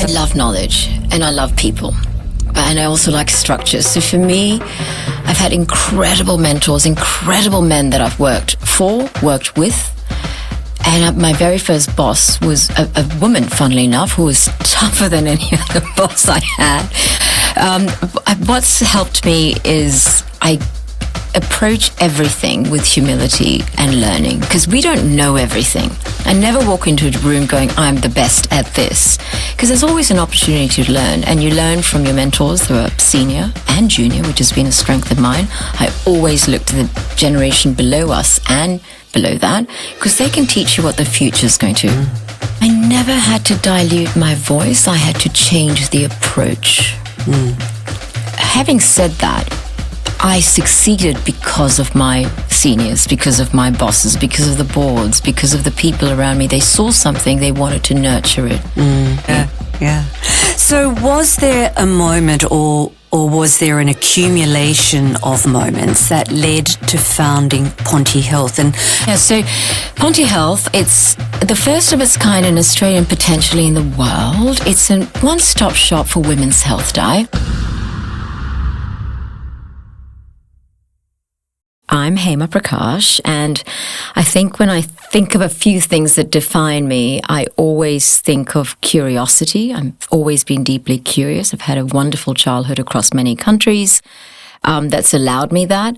love knowledge and I love people. And I also like structure. So for me, I've had incredible mentors, incredible men that I've worked with. And my very first boss was a woman, funnily enough, who was tougher than any other boss I had. What's helped me is I approach everything with humility and learning, because we don't know everything. I never walk into a room going, I'm the best at this, because there's always an opportunity to learn, and you learn from your mentors who are senior and junior, which has been a strength of mine. I always look to the generation below us and below that, because they can teach you what the future is going to. I never had to dilute my voice. I had to change the approach. Having said that, I succeeded because of my seniors, because of my bosses, because of the boards, because of the people around me. They saw something, they wanted to nurture it. Yeah. So was there a moment or was there an accumulation of moments that led to founding Ponti Health? So Ponti Health, it's the first of its kind in Australia and potentially in the world. It's a one-stop shop for women's health, Di. I'm Hema Prakash, and I think when I think of a few things that define me, I always think of curiosity. I've always been deeply curious. I've had a wonderful childhood across many countries that's allowed me that.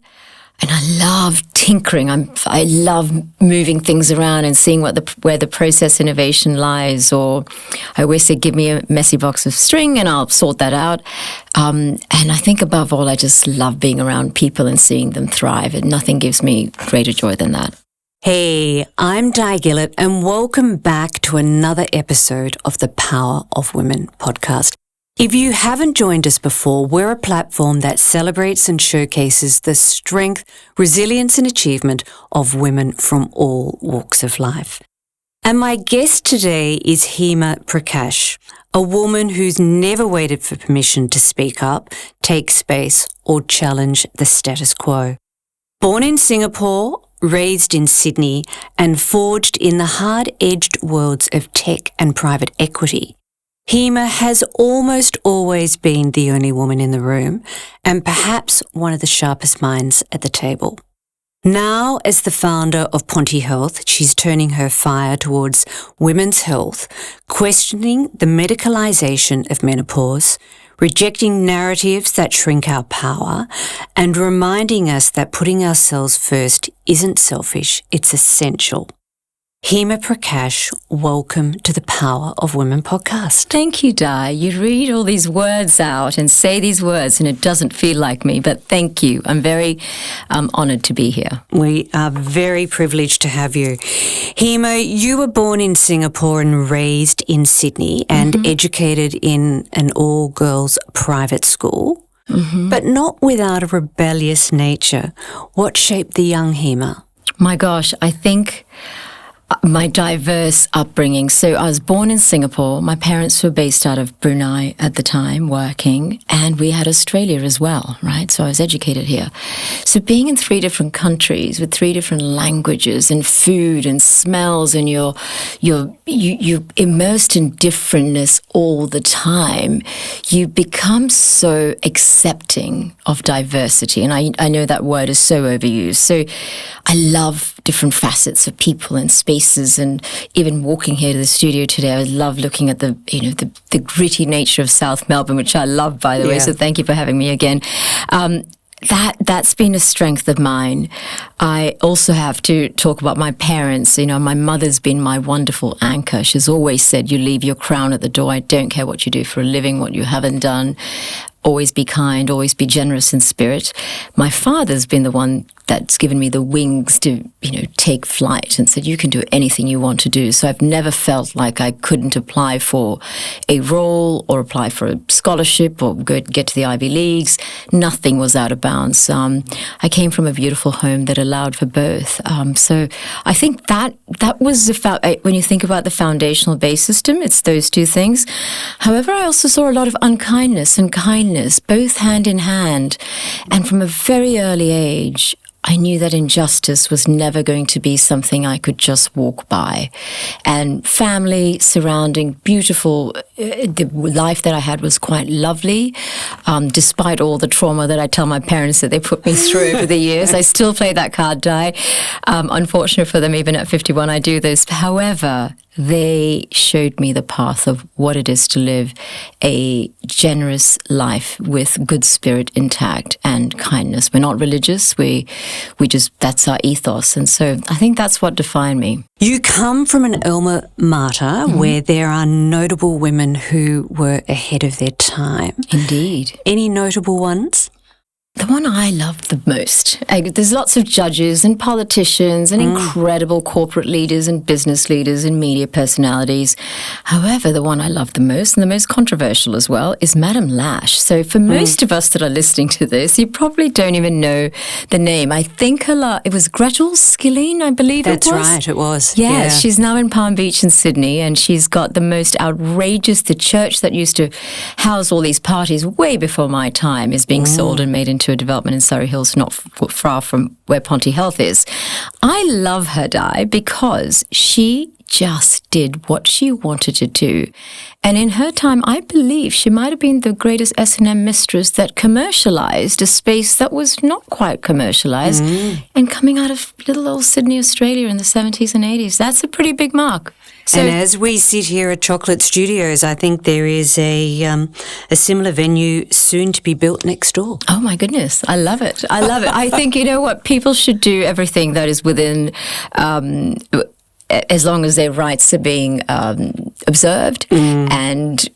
And I love tinkering. I love moving things around and seeing where the process innovation lies. Or I always say, give me a messy box of string and I'll sort that out. And I think above all, I just love being around people and seeing them thrive. And nothing gives me greater joy than that. Hey, I'm Di Gillett, and welcome back to another episode of the Power of Women podcast. If you haven't joined us before, we're a platform that celebrates and showcases the strength, resilience and achievement of women from all walks of life. And my guest today is Hema Prakash, a woman who's never waited for permission to speak up, take space or challenge the status quo. Born in Singapore, raised in Sydney and forged in the hard-edged worlds of tech and private equity, Hema has almost always been the only woman in the room and perhaps one of the sharpest minds at the table. Now, as the founder of Ponti Health, she's turning her fire towards women's health, questioning the medicalization of menopause, rejecting narratives that shrink our power, and reminding us that putting ourselves first isn't selfish, it's essential. Hema Prakash, welcome to the Power of Women podcast. Thank you, Di. You read all these words out and say these words and it doesn't feel like me, but thank you. I'm very honoured to be here. We are very privileged to have you. Hema, you were born in Singapore and raised in Sydney and educated in an all-girls private school, but not without a rebellious nature. What shaped the young Hema? My gosh, I think my diverse upbringing. So I was born in Singapore. My parents were based out of Brunei at the time, working, and we had Australia as well, right? So I was educated here. So being in 3 different countries with 3 different languages and food and smells, and you're immersed in differentness all the time, you become so accepting of diversity. And I know that word is so overused. So I love different facets of people and spaces, and even walking here to the studio today, I love looking at the gritty nature of South Melbourne, which I love, by the way. So thank you for having me again. That's been a strength of mine. I also have to talk about my parents. My mother's been my wonderful anchor. She's always said, you leave your crown at the door. I don't care what you do for a living, what you haven't done. Always be kind, always be generous in spirit. My father's been the one that's given me the wings to, take flight and said, you can do anything you want to do. So I've never felt like I couldn't apply for a role or apply for a scholarship or get to the Ivy Leagues. Nothing was out of bounds. I came from a beautiful home that allowed for both. So I think that was, when you think about the foundational base system, it's those two things. However, I also saw a lot of unkindness and kindness, both hand in hand. And from a very early age, I knew that injustice was never going to be something I could just walk by. And family surrounding, beautiful, the life that I had was quite lovely. Despite all the trauma that I tell my parents that they put me through over the years, I still play that card, Di. Unfortunate for them, even at 51, I do this. However, they showed me the path of what it is to live a generous life with good spirit intact and kindness. We're not religious. We just, that's our ethos. And so I think that's what defined me. You come from an alma mater where there are notable women who were ahead of their time. Indeed. Any notable ones? The one I love the most. There's lots of judges and politicians and incredible corporate leaders and business leaders and media personalities. However, the one I love the most, and the most controversial as well, is Madame Lash. So for most of us that are listening to this, you probably don't even know the name. I think it was Gretel Skilleen, I believe it was. That's right, it was. Yeah, she's now in Palm Beach in Sydney, and she's got the most outrageous, the church that used to house all these parties way before my time is being sold and made into a development in Surrey Hills, not far from where Ponti Health is. I love her, Di, because she just did what she wanted to do. And in her time, I believe she might have been the greatest S&M mistress that commercialized a space that was not quite commercialized and coming out of little old Sydney, Australia in the 70s and 80s. That's a pretty big mark. So, and as we sit here at Chocolate Studios, I think there is a similar venue soon to be built next door. Oh my goodness, I love it. I love it. I think, you know what, people should do everything that is within, as long as their rights are being observed and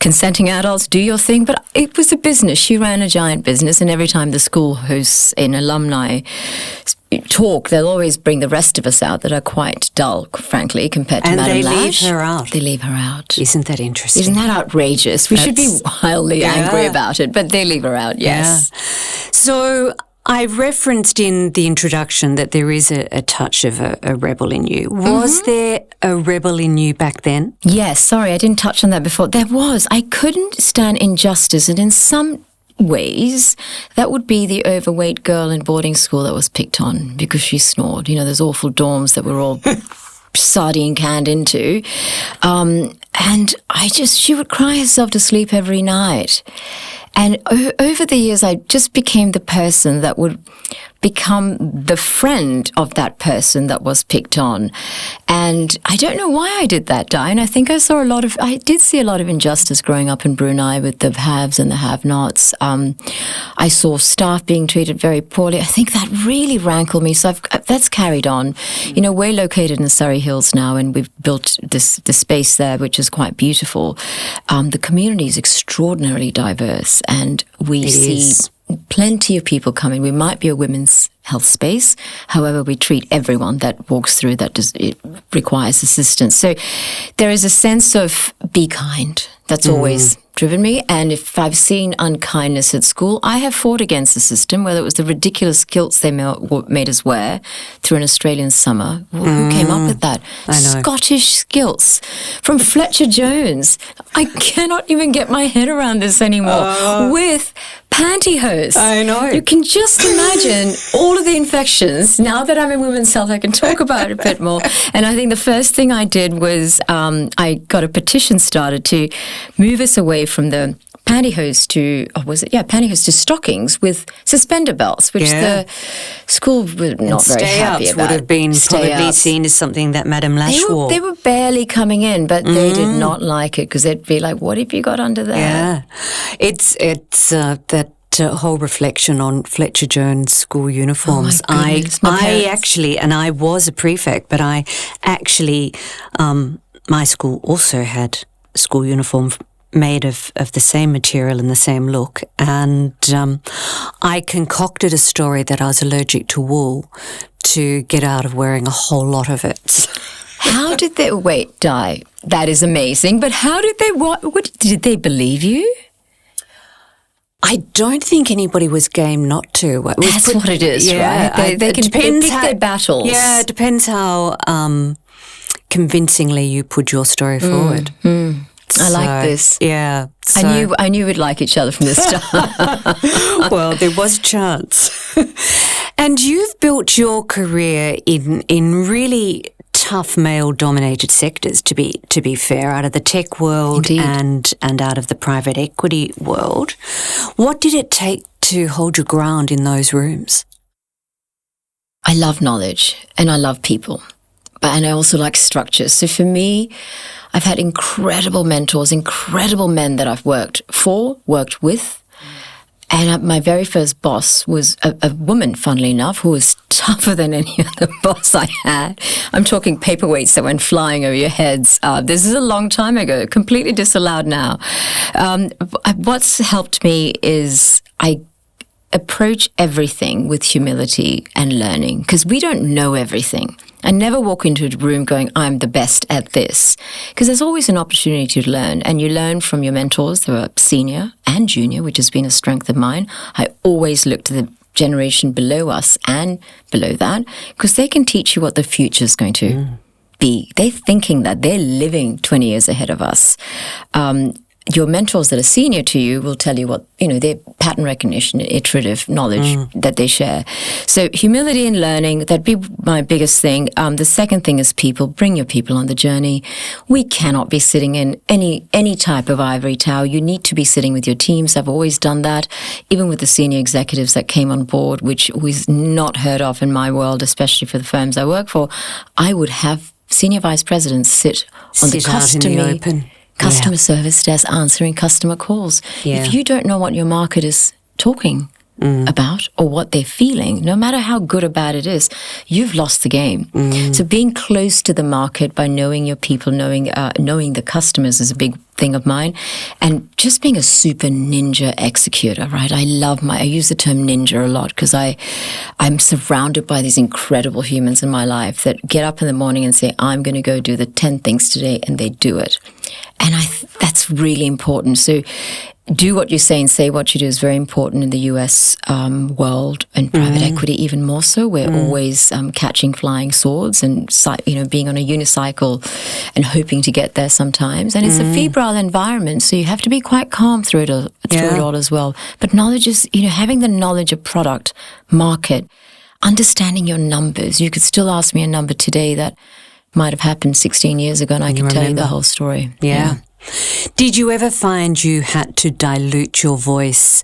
consenting adults, do your thing. But it was a business. She ran a giant business, and every time the school hosts an alumni talk, they'll always bring the rest of us out that are quite dull, frankly, compared to Madame Lash. And they leave her out. They leave her out. Isn't that interesting? Isn't that outrageous? We should be wildly angry about it, but they leave her out, yes. Yeah. So I referenced in the introduction that there is a touch of a rebel in you. Was there a rebel in you back then? Yes, sorry, I didn't touch on that before. There was. I couldn't stand injustice, and in some ways, that would be the overweight girl in boarding school that was picked on because she snored. You know, those awful dorms that we're all sardine canned into. And she would cry herself to sleep every night. And over the years, I just became the person that would become the friend of that person that was picked on. And I don't know why I did that, Di. And I think I did see a lot of injustice growing up in Brunei with the haves and the have-nots. I saw staff being treated very poorly. I think that really rankled me. So that's carried on. You know, we're located in Surrey Hills now, and we've built the space there, which is quite beautiful. The community is extraordinarily diverse, and we see plenty of people coming. We might be a women's health space. However, we treat everyone that walks through it requires assistance. So there is a sense of be kind. That's always driven me. And if I've seen unkindness at school, I have fought against the system, whether it was the ridiculous kilts they made us wear through an Australian summer. Well, who came up with that? I know. Scottish kilts from Fletcher Jones. I cannot even get my head around this anymore. With pantyhose. I know. You can just imagine all of the infections. Now that I'm in women's health, I can talk about it a bit more. And I think the first thing I did was I got a petition started to move us away from the pantyhose to stockings with suspender belts, which the school was not very happy about. Would have been probably seen as something that Madame Lash wore. They were barely coming in, but they did not like it because they'd be like, what have you got under there? Yeah. It's that whole reflection on Fletcher Jones school uniforms. Oh my goodness, I actually, and I was a prefect, but I actually, my school also had school uniform made of the same material and the same look. And I concocted a story that I was allergic to wool to get out of wearing a whole lot of it. How did they, wait, Di, that is amazing, but how did they, what did they believe you? I don't think anybody was game not to. That's what it is, right? They pick their battles. Yeah, it depends how convincingly you put your story forward. I like this. Yeah. So. I knew we'd like each other from the start. Well, there was a chance. And you've built your career in really tough male-dominated sectors, to be fair, out of the tech world and out of the private equity world. What did it take to hold your ground in those rooms? I love knowledge and I love people, and I also like structures. So for me, I've had incredible mentors, incredible men that I've worked with. And my very first boss was a woman, funnily enough, who was tougher than any other boss I had. I'm talking paperweights that went flying over your heads. This is a long time ago, completely disallowed now. What's helped me is I approach everything with humility and learning, because we don't know everything. I never walk into a room going, I'm the best at this, because there's always an opportunity to learn, and you learn from your mentors who are senior and junior, which has been a strength of mine. I always look to the generation below us and below that, because they can teach you what the future is going to be. They're thinking that they're living 20 years ahead of us. Your mentors that are senior to you will tell you what, their pattern recognition, iterative knowledge that they share. So humility and learning, that'd be my biggest thing. The second thing is people. Bring your people on the journey. We cannot be sitting in any type of ivory tower. You need to be sitting with your teams. I've always done that, even with the senior executives that came on board, which was not heard of in my world, especially for the firms I work for. I would have senior vice presidents sit on the customer service desk answering customer calls. Yeah. If you don't know what your market is talking about or what they're feeling, no matter how good or bad it is, you've lost the game. So being close to the market by knowing your people, knowing the customers is a big thing of mine, and just being a super ninja executor, right? I use the term ninja a lot because I'm surrounded by these incredible humans in my life that get up in the morning and say, I'm going to go do the 10 things today, and they do it. And that's really important. So do what you say and say what you do is very important in the US world, and private equity even more so. We're always catching flying swords and being on a unicycle and hoping to get there sometimes. And it's a febrile environment, so you have to be quite calm through it all as well. But knowledge is, having the knowledge of product, market, understanding your numbers. You could still ask me a number today that might have happened 16 years ago, and I can tell you the whole story. Yeah. Did you ever find you had to dilute your voice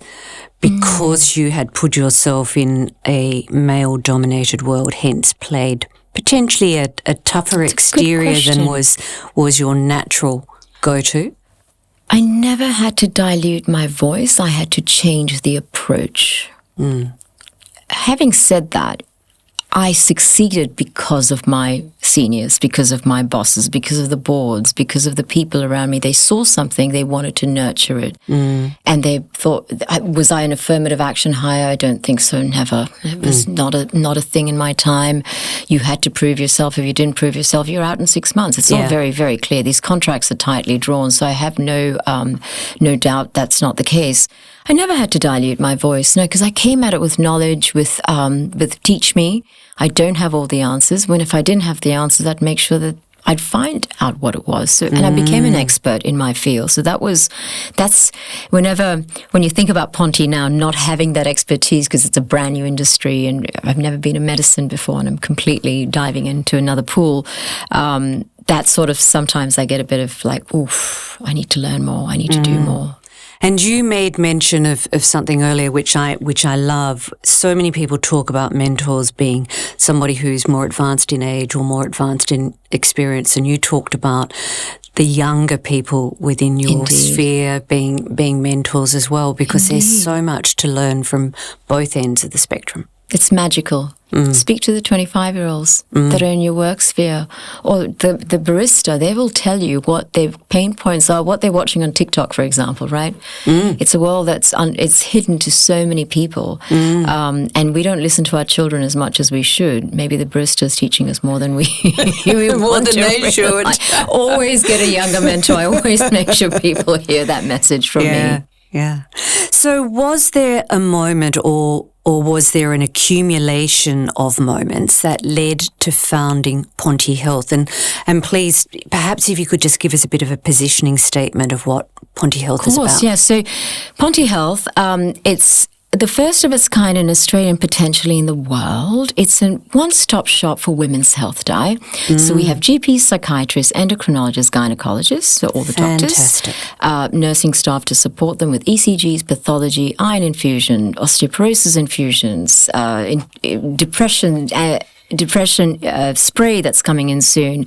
because you had put yourself in a male-dominated world, hence played potentially a tougher exterior than was your natural go-to? I never had to dilute my voice. I had to change the approach. Having said that, I succeeded because of my seniors, because of my bosses, because of the boards, because of the people around me. They saw something, they wanted to nurture it. And they thought, was I an affirmative action hire? I don't think so, never. It was not a thing in my time. You had to prove yourself. If you didn't prove yourself, you're out in 6 months. It's all very, very clear. These contracts are tightly drawn, so I have no doubt that's not the case. I never had to dilute my voice, no, because I came at it with knowledge, with teach me. I don't have all the answers. If I didn't have the answers, I'd make sure that I'd find out what it was. So, and I became an expert in my field. So that's when you think about Ponte now, not having that expertise because it's a brand new industry and I've never been in medicine before and I'm completely diving into another pool. That sort of, sometimes I get a bit of like, oof, I need to learn more. I need to do more. And you made mention of something earlier, which I love. So many people talk about mentors being somebody who's more advanced in age or more advanced in experience. And you talked about the younger people within your sphere being mentors as well, because there's so much to learn from both ends of the spectrum. It's magical. Speak to the 25-year-olds that are in your work sphere, or the barista. They will tell you what their pain points are, what they're watching on TikTok, for example, right? It's a world that's it's hidden to so many people, and we don't listen to our children as much as we should. Maybe the barista's teaching us more than we more than they should. Always get a younger mentor. I always make sure people hear that message from me. Yeah. So was there a moment or was there an accumulation of moments that led to founding Ponti Health? And please, perhaps if you could just give us a bit of a positioning statement of what Ponti Health is about. Yeah. So Ponti Health, it's the first of its kind in Australia and potentially in the world. It's a one-stop shop for women's health, Di. So we have GPs, psychiatrists, endocrinologists, gynecologists, so all the doctors, nursing staff to support them with ECGs, pathology, iron infusion, osteoporosis infusions, depression spray that's coming in soon.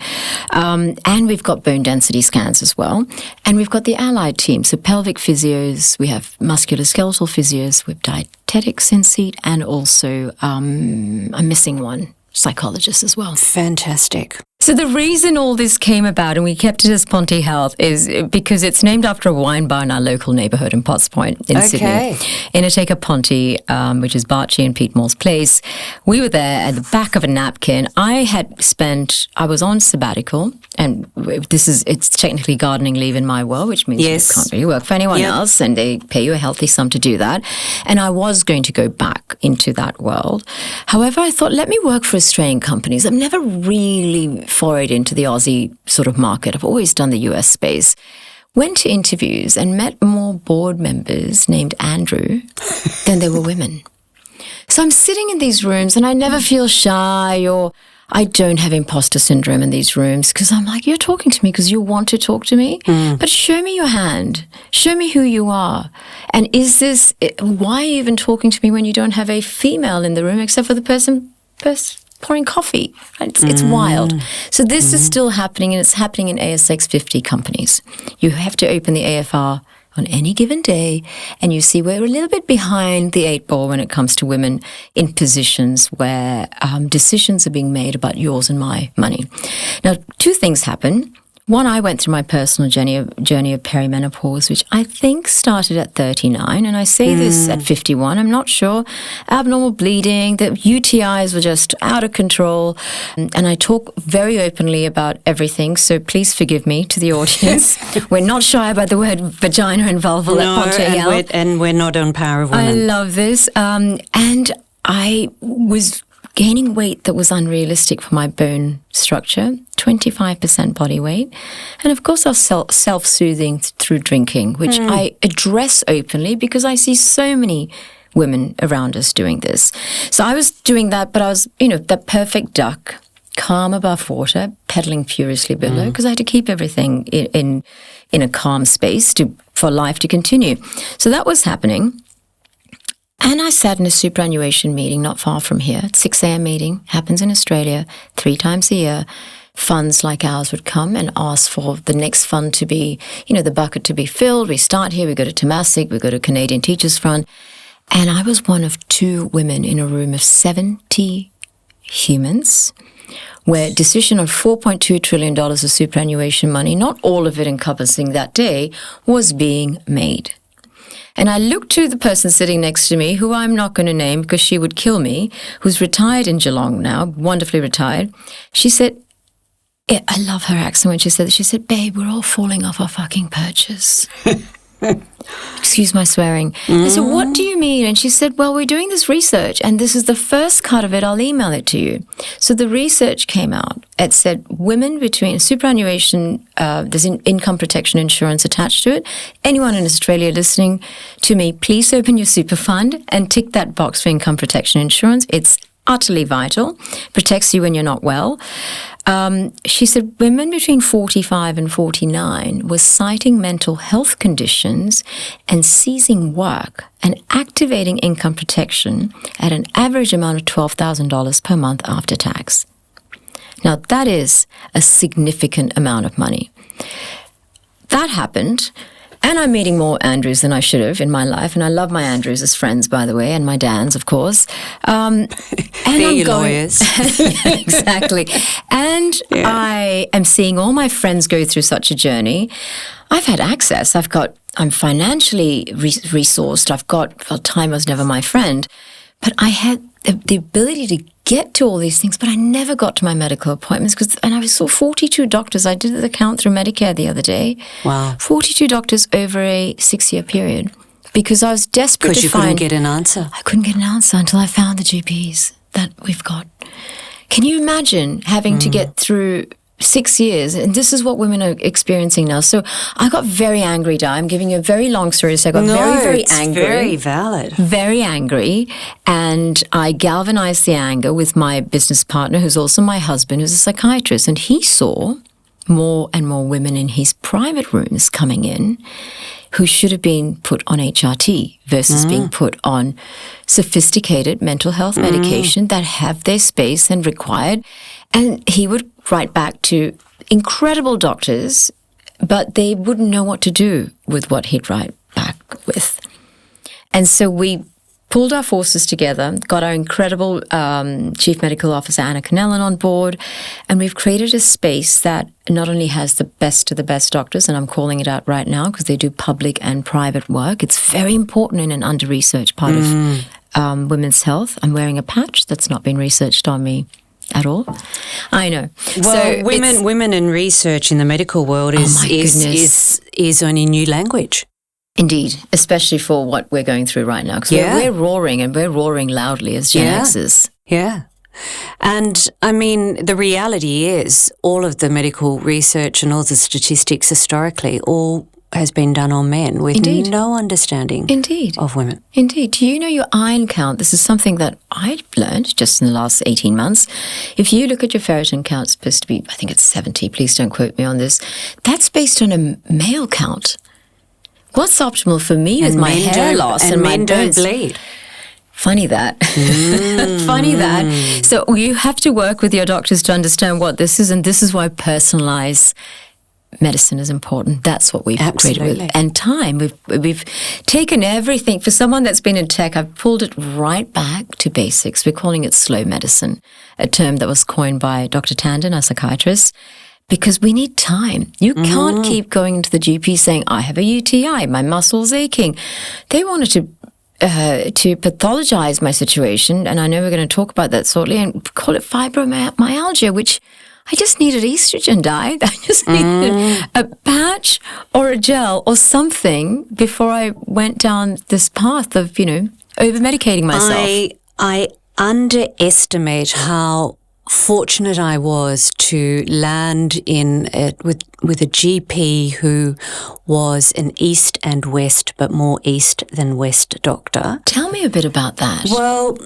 And we've got bone density scans as well. And we've got the allied team, so pelvic physios, we have musculoskeletal physios, we have dietetics in seat, and also, I'm missing one, psychologist as well. Fantastic. So the reason all this came about, and we kept it as Ponti Health, is because it's named after a wine bar in our local neighbourhood in Potts Point in Sydney. Innertaker Ponte, which is Barchi and Pete Moore's place. We were there at the back of a napkin. I was on sabbatical, and it's technically gardening leave in my world, which means you can't really work for anyone else, and they pay you a healthy sum to do that. And I was going to go back into that world. However, I thought, let me work for Australian companies. I've never really forayed into the Aussie sort of market. I've always done the US space. Went to interviews and met more board members named Andrew than there were women. So I'm sitting in these rooms and I never feel shy, or I don't have imposter syndrome in these rooms, because I'm like, you're talking to me because you want to talk to me, but show me your hand. Show me who you are. And why are you even talking to me when you don't have a female in the room except for the person pouring coffee? It's wild. So this is still happening, and it's happening in ASX 50 companies. You have to open the AFR on any given day, and you see we're a little bit behind the 8 ball when it comes to women in positions where decisions are being made about yours and my money. Now, 2 things happen. One, I went through my personal journey of perimenopause, which I think started at 39, and I say this at 51. I'm not sure. Abnormal bleeding, the UTIs were just out of control, and I talk very openly about everything, so please forgive me to the audience. We're not shy about the word vagina and vulva at Ponti Health. And we're not on Power of Women. I love this. And I was gaining weight that was unrealistic for my bone structure, 25% body weight. And of course, I was self-soothing through drinking, which I address openly because I see so many women around us doing this. So I was doing that, but I was, that perfect duck, calm above water, pedaling furiously below, because I had to keep everything in a calm space for life to continue. So that was happening. And I sat in a superannuation meeting not far from here, 6 a.m. meeting, happens in Australia 3 times a year. Funds like ours would come and ask for the next fund to be, the bucket to be filled. We start here, we go to Temasek, we go to Canadian Teachers Front. And I was one of 2 women in a room of 70 humans, where decision on $4.2 trillion of superannuation money, not all of it encompassing that day, was being made. And I looked to the person sitting next to me, who I'm not going to name because she would kill me, who's retired in Geelong now, wonderfully retired. She said, I love her accent when she said, babe, we're all falling off our fucking perches. Excuse my swearing. I said, what do you mean? And she said, well, we're doing this research, and this is the first cut of it. I'll email it to you. So the research came out. It said women between superannuation, there's income protection insurance attached to it. Anyone in Australia listening to me, please open your super fund and tick that box for income protection insurance. It's utterly vital. Protects you when you're not well. She said women between 45 and 49 were citing mental health conditions and ceasing work and activating income protection at an average amount of $12,000 per month after tax. Now, that is a significant amount of money. That happened. And I'm meeting more Andrews than I should have in my life. And I love my Andrews as friends, by the way, and my Dans, of course. And they're your lawyers. Exactly. And I am seeing all my friends go through such a journey. I've had access. I'm financially resourced. Time was never my friend. But I had the ability to get to all these things, but I never got to my medical appointments and I saw 42 doctors. I did the count through Medicare the other day. Wow. 42 doctors over a 6-year period because I was desperate to find... Because you couldn't get an answer. I couldn't get an answer until I found the GPs that we've got. Can you imagine having to get through 6 years, and this is what women are experiencing now. So I got very angry, Di. I'm giving you a very long story. So I got very angry. Very valid. Very angry. And I galvanized the anger with my business partner, who's also my husband, who's a psychiatrist. And he saw more and more women in his private rooms coming in who should have been put on HRT versus being put on sophisticated mental health medication that have their space and required. And he would write back to incredible doctors, but they wouldn't know what to do with what he'd write back with. And so we pulled our forces together, got our incredible Chief Medical Officer, Anna Cannellan, on board, and we've created a space that not only has the best of the best doctors, and I'm calling it out right now because they do public and private work. It's very important in an under-researched part of women's health. I'm wearing a patch that's not been researched on me at all. I know. Well, so women in research in the medical world is only new language. Indeed, especially for what we're going through right now, because we're roaring, and we're roaring loudly as Gen Xers. Yeah. And I mean, the reality is all of the medical research and all the statistics historically all has been done on men with no understanding of women. Indeed. Do you know your iron count? This is something that I've learned just in the last 18 months. If you look at your ferritin count, it's supposed to be, I think it's 70. Please don't quote me on this. That's based on a male count. What's optimal for me with my hair loss and my bones? Don't bleed. Funny that. Funny that. So you have to work with your doctors to understand what this is, and this is why personalized medicine is important. That's what we've created with. And time. We've taken everything. For someone that's been in tech, I've pulled it right back to basics. We're calling it slow medicine, a term that was coined by Dr. Tandon, a psychiatrist. Because we need time. You can't keep going into the GP saying, I have a UTI, my muscle's aching. They wanted to pathologize my situation, and I know we're going to talk about that shortly, and call it fibromyalgia, which I just needed estrogen diet. I just needed a patch or a gel or something before I went down this path of, over-medicating myself. I underestimate how fortunate I was to land in it with a GP who was an East and West, but more East than West doctor. Tell me a bit about that. Well,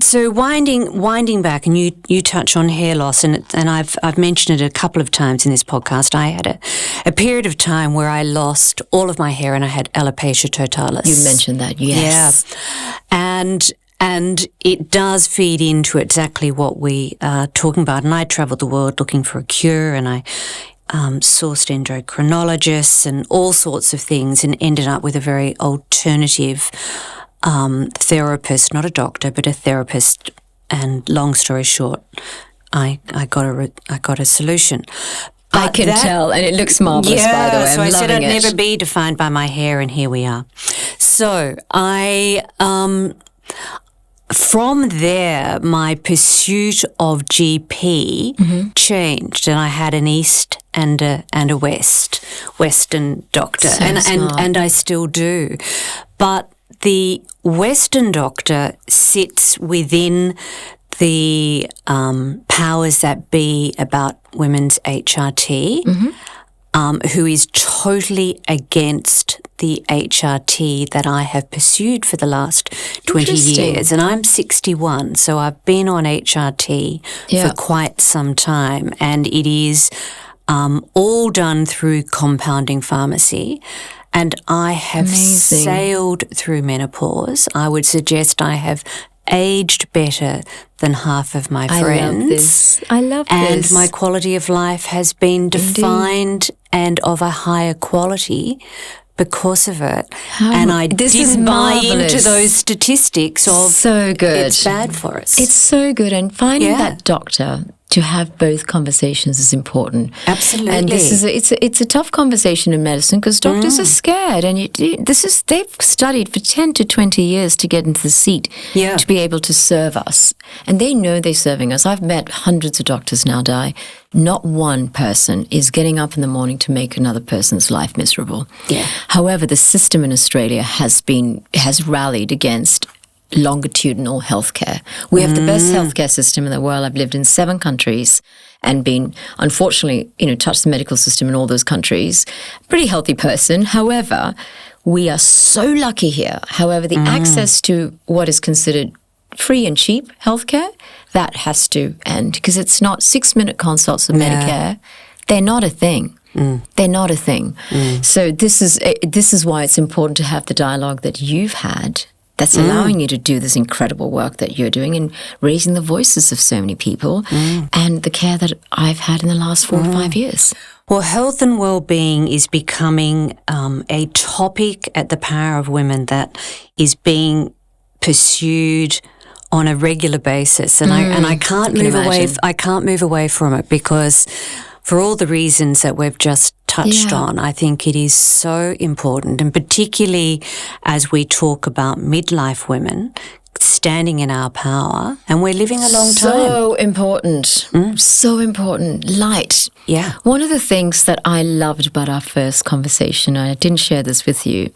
so winding back, and you touch on hair loss, and I've mentioned it a couple of times in this podcast. I had a period of time where I lost all of my hair, and I had alopecia totalis. You mentioned that, yes. Yeah, and it does feed into exactly what we are talking about. And I traveled the world looking for a cure, and I sourced endocrinologists and all sorts of things, and ended up with a very alternative therapist, not a doctor, but a therapist. And long story short, I got a solution. I can tell, and it looks marvelous, by the way. So I said I'd never be defined by my hair, and here we are. So from there, my pursuit of GP changed, and I had an East and a Western doctor, and I still do. But the Western doctor sits within the powers that be about women's HRT, who is totally against the HRT that I have pursued for the last 20 years. And I'm 61, so I've been on HRT for quite some time. And it is all done through compounding pharmacy. And I have sailed through menopause. I would suggest I have aged better than half of my friends. I love this. And my quality of life has been defined and of a higher quality because of it. And I didn't buy into those statistics of it's bad for us. It's so good. And finding that doctor to have both conversations is important. Absolutely. And it's a tough conversation in medicine because doctors are scared, and they've studied for 10 to 20 years to get into the seat to be able to serve us, and they know they're serving us. I've met hundreds of doctors now, Di. Not one person is getting up in the morning to make another person's life miserable. Yeah. However, the system in Australia has rallied against longitudinal healthcare. We have the best healthcare system in the world. I've lived in 7 countries and been, unfortunately, touched the medical system in all those countries. Pretty healthy person. However, we are so lucky here. However, the access to what is considered free and cheap healthcare, that has to end, because it's not 6-minute consults with Medicare. They're not a thing. They're not a thing. So this is why it's important to have the dialogue that you've had that's allowing you to do this incredible work that you're doing and raising the voices of so many people and the care that I've had in the last 4 or 5 years. Well, health and well-being is becoming a topic at the Power of Women that is being pursued on a regular basis, and I can't move away. I can't move away from it because, for all the reasons that we've just touched on, I think it is so important, and particularly as we talk about midlife women standing in our power, and we're living a long time. So important. So important. Light. Yeah. One of the things that I loved about our first conversation, and I didn't share this with you,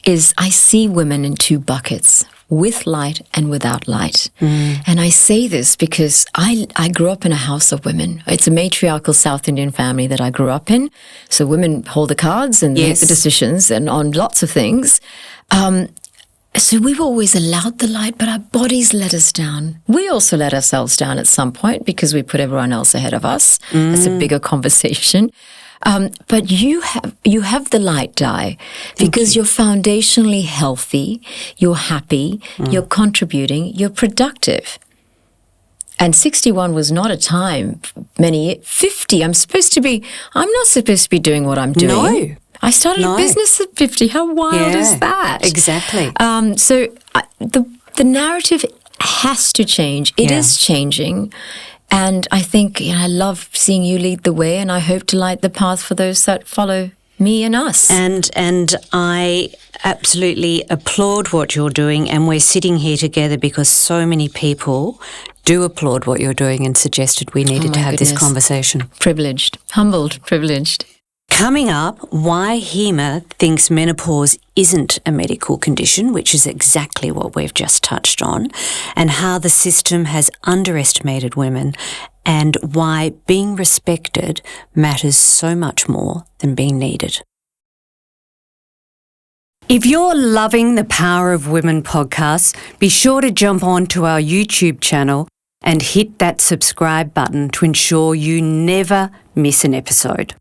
is I see women in 2 buckets, with light and without light. And I say this because I grew up in a house of women. It's a matriarchal South Indian family that I grew up in. So women hold the cards and make the decisions and on lots of things. So we've always allowed the light, but our bodies let us down. We also let ourselves down at some point because we put everyone else ahead of us. It's a bigger conversation. But you have the light, Di, because you're foundationally healthy, you're happy, you're contributing, you're productive. And 61 was not a time, 50, I'm not supposed to be doing what I'm doing. No. I started a business at 50. How wild is that? Exactly. So the narrative has to change. It is changing. And I think I love seeing you lead the way, and I hope to light the path for those that follow me and us. And I absolutely applaud what you're doing, and we're sitting here together because so many people do applaud what you're doing and suggested we needed to have this conversation. Privileged. Humbled. Privileged. Coming up, why Hema thinks menopause isn't a medical condition, which is exactly what we've just touched on, and how the system has underestimated women, and why being respected matters so much more than being needed. If you're loving the Power of Women podcast, be sure to jump on to our YouTube channel and hit that subscribe button to ensure you never miss an episode.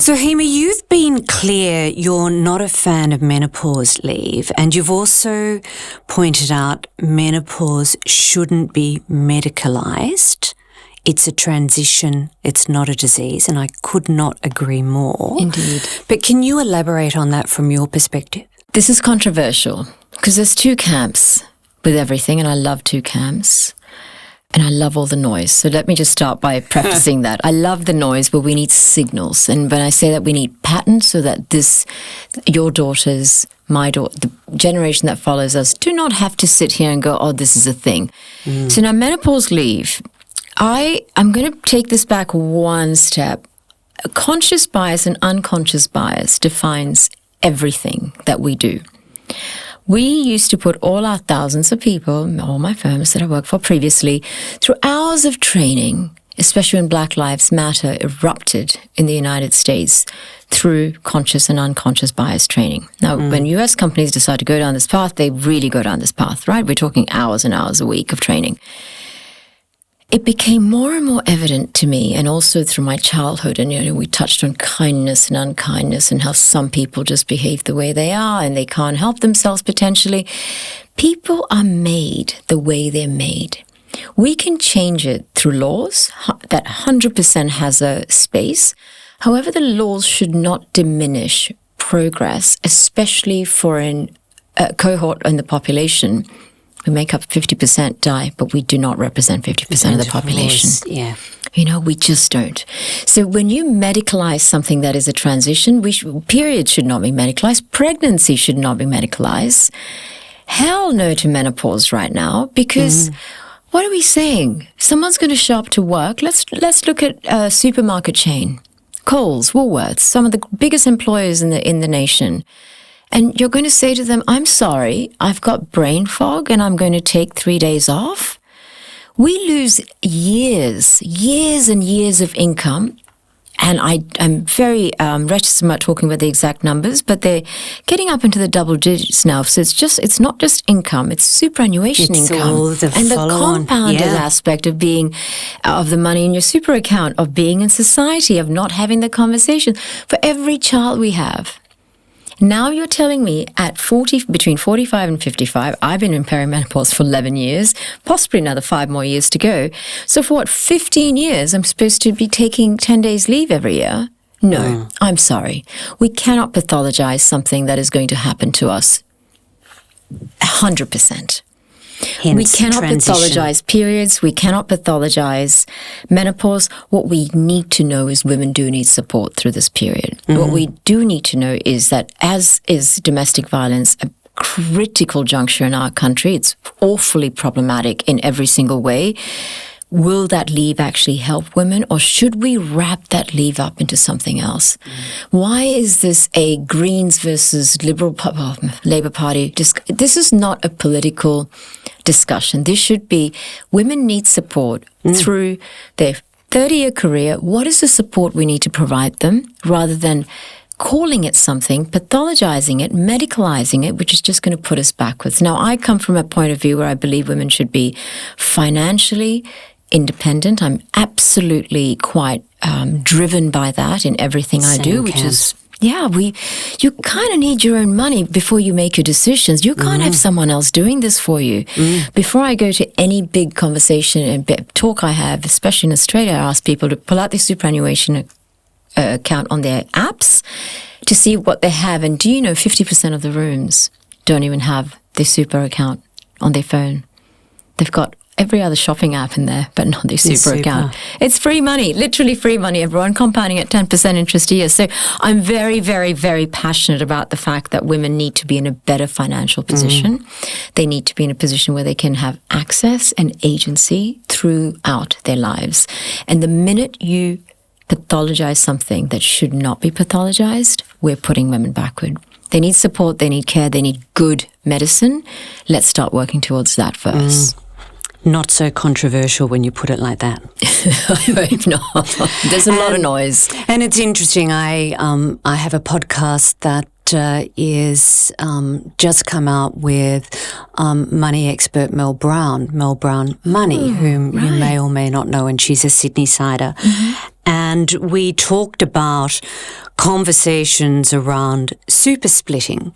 So, Hema, you've been clear you're not a fan of menopause leave, and you've also pointed out menopause shouldn't be medicalised. It's a transition, it's not a disease, and I could not agree more. Indeed. But can you elaborate on that from your perspective? This is controversial because there's 2 camps with everything, and I love 2 camps. And I love all the noise. So let me just start by prefacing that. I love the noise, but we need signals. And when I say that, we need patterns so that your daughters, my daughter, the generation that follows us, do not have to sit here and go, oh, this is a thing. So now menopause leave, I'm going to take this back one step. Conscious bias and unconscious bias defines everything that we do. We used to put all our thousands of people, all my firms that I worked for previously, through hours of training, especially when Black Lives Matter erupted in the United States through conscious and unconscious bias training. Now, when US companies decide to go down this path, they really go down this path, right? We're talking hours and hours a week of training. It became more and more evident to me, and also through my childhood, and we touched on kindness and unkindness and how some people just behave the way they are and they can't help themselves potentially. People are made the way they're made. We can change it through laws that 100% has a space. However, the laws should not diminish progress, especially for a cohort in the population. We make up 50% die, but we do not represent 50% of the population. Yeah. We just don't. So when you medicalize something that is a transition, periods should not be medicalized. Pregnancy should not be medicalized. Hell no to menopause right now, because what are we saying? Someone's going to show up to work. Let's look at a supermarket chain. Coles, Woolworths, some of the biggest employers in the nation. And you're going to say to them, I'm sorry, I've got brain fog and I'm going to take 3 days off. We lose years and years of income. And I'm very reticent about talking about the exact numbers, but they're getting up into the double digits now. So it's not just income; it's superannuation income, and the compounded aspect of being of the money in your super account, of being in society, of not having the conversation. For every child we have. Now you're telling me at between 45 and 55, I've been in perimenopause for 11 years, possibly another 5 more years to go. So for 15 years, I'm supposed to be taking 10 days leave every year? No, I'm sorry. We cannot pathologize something that is going to happen to us 100%. Hence, we cannot pathologize periods. We cannot pathologize menopause. What we need to know is women do need support through this period. What we do need to know is that, as is domestic violence, a critical juncture in our country, it's awfully problematic in every single way. Will that leave actually help women, or should we wrap that leave up into something else? Why is this a Greens versus Labour Party? This is not a political discussion. This should be women need support through their 30-year career. What is the support we need to provide them, rather than calling it something, pathologizing it, medicalizing it, which is just going to put us backwards. Now, I come from a point of view where I believe women should be financially independent. I'm absolutely quite driven by that in everything I do, which is, you kind of need your own money before you make your decisions. You can't have someone else doing this for you. Before I go to any big conversation and talk I have, especially in Australia, I ask people to pull out their superannuation account on their apps to see what they have. And do you know 50% of the rooms don't even have their super account on their phone? They've got every other shopping app in there, but not their super account. It's free money, literally free money, everyone, compounding at 10% interest a year. So I'm very, very, very passionate about the fact that women need to be in a better financial position. They need to be in a position where they can have access and agency throughout their lives. And the minute you pathologize something that should not be pathologized, we're putting women backward. They need support, they need care, they need good medicine. Let's start working towards that first. Not so controversial when you put it like that. I hope not. There's a lot of noise. And it's interesting. I have a podcast that is just come out with money expert Mel Brown Money, whom you may or may not know, and she's a Sydney-sider. And we talked about conversations around super splitting.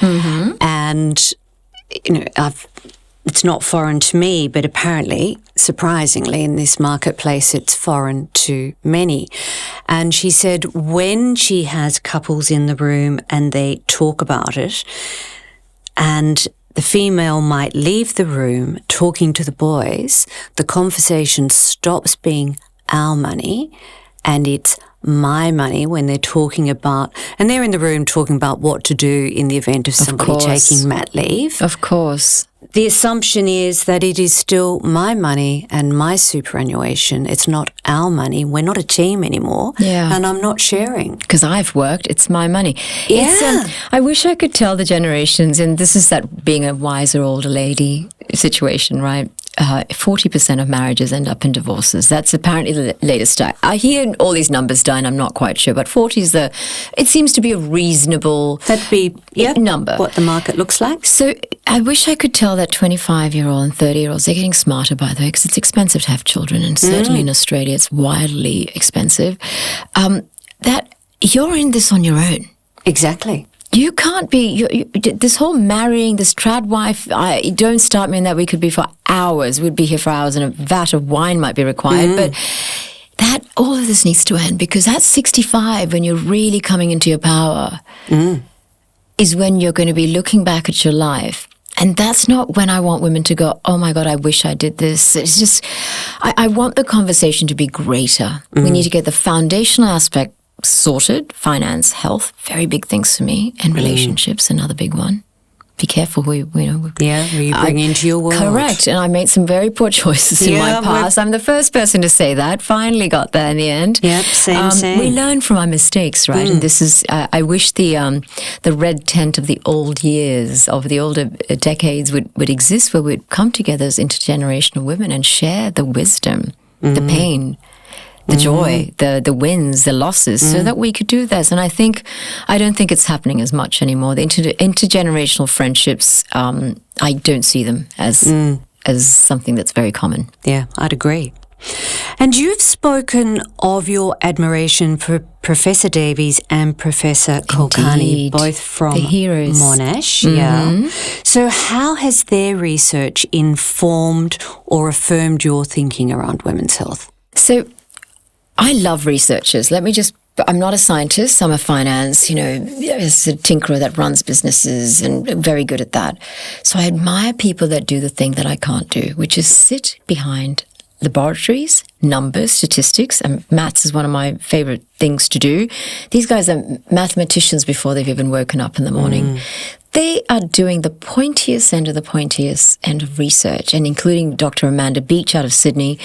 And, it's not foreign to me, but apparently, surprisingly, in this marketplace, it's foreign to many. And she said when she has couples in the room and they talk about it, and the female might leave the room talking to the boys, the conversation stops being our money and it's my money when they're talking about, and they're in the room talking about what to do in the event of somebody taking mat leave. Of course. The assumption is that it is still my money and my superannuation. It's not our money. We're not a team anymore. And I'm not sharing. Because I've worked, it's my money. Yeah. I wish I could tell the generations, and this is that being a wiser older lady situation, right? 40% of marriages end up in divorces. That's apparently the latest stat. I hear all these numbers, Diane, I'm not quite sure, but 40 is it seems to be a reasonable number. What the market looks like. So I wish I could tell that 25-year-old and 30-year-olds, they're getting smarter, by the way, because it's expensive to have children, and certainly in Australia it's wildly expensive, that you're in this on your own. Exactly. You can't be, this whole marrying, this trad wife, don't start me on that. We could be for hours. We'd be here for hours, and a vat of wine might be required. But all of this needs to end, because at 65, when you're really coming into your power, is when you're going to be looking back at your life. And that's not when I want women to go, oh my God, I wish I did this. It's just, I want the conversation to be greater. We need to get the foundational aspect sorted. Finance, health, very big things for me, and relationships, another big one. be careful who you bring into your world. Correct. And I made some very poor choices in my past. I'm the first person to say that. Finally got there in the end. Yep, same. We learn from our mistakes, right? And this is, I wish the red tent of the old years, of the older decades would exist, where we'd come together as intergenerational women and share the wisdom, the pain, the joy, the wins, the losses, so that we could do this. And I don't think it's happening as much anymore. The intergenerational friendships, I don't see them as something that's very common. Yeah, I'd agree. And you've spoken of your admiration for Professor Davies and Professor Kulkarni, both from the heroes. Monash. Yeah. So how has their research informed or affirmed your thinking around women's health? So I love researchers. I'm not a scientist. I'm a finance, as a tinkerer that runs businesses and very good at that. So I admire people that do the thing that I can't do, which is sit behind laboratories, numbers, statistics, and maths is one of my favorite things to do. These guys are mathematicians before they've even woken up in the morning. They are doing the pointiest end of research, and including Dr. Amanda Beach out of Sydney,